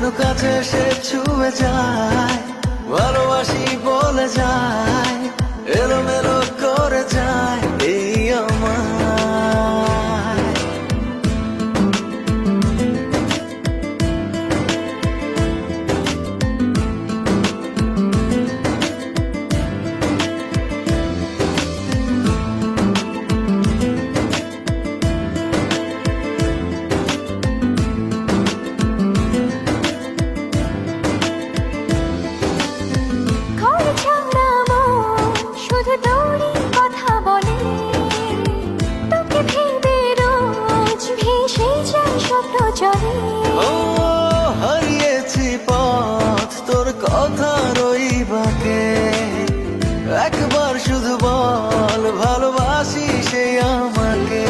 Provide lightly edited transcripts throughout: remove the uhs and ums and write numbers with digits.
যেন কাছে সে ছুঁয়ে যায়, ভালোবাসি বলে যায়, এলোমেলো করে যায় এই আমায়। ও হারিয়েছি পথ তোর কথার ওই বাঁকে, একবার শুধু বল ভালোবাসি সে আমাকে।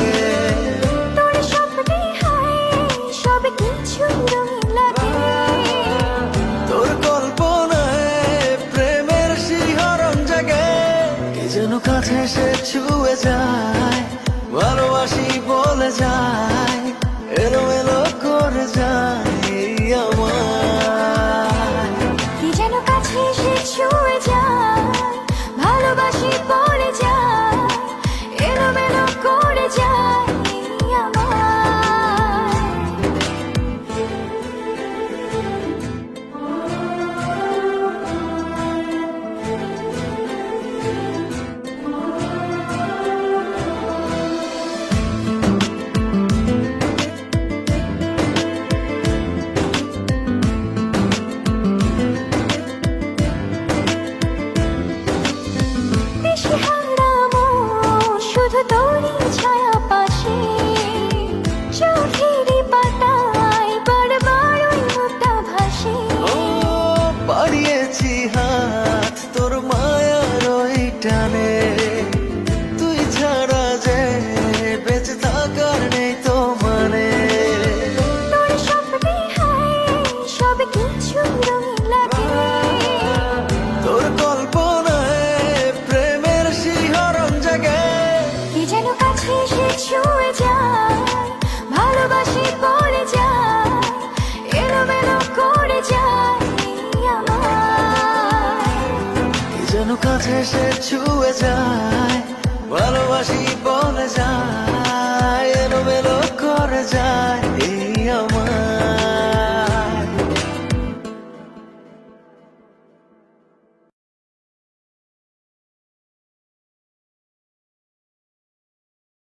তোর স্বপ্নে হয় সব কিছু রঙিন লাগে, তোর কল্পনায় প্রেমের শিহরণ জাগে, কে যেন কাছে সে ছুঁয়ে যায়, ভালোবাসি বলে যায়, এলোমেলো করে যায় আমায়। কি যেন কাছে এসে ছুঁয়ে যায়, ভালোবাসি বলে যায়, এলোমেলো করে যায় আমায়। শুধু তোরই ছায়া পাশে, চোখেরই পাতায় বারবার ওই মুখটা ভাসে। ও বাড়িয়েছি হাত তোর মায়ার ওই টানে, তুই ছাড়া যে বেঁচে থাকার নেই তো মানে। তোর স্বপ্নে হয় সব কিছু রঙিন লাগে, তোর কল্পনায় প্রেমের শিহরণ জাগে, কি যেন কাছে এসে ছুঁয়ে যায়, ভালোবাসি বলে যায়, এলোমেলো করে যায় আমায়। কি যেন কাছে সে ছুঁয়ে যায়, ভালোবাসি বলে যায়,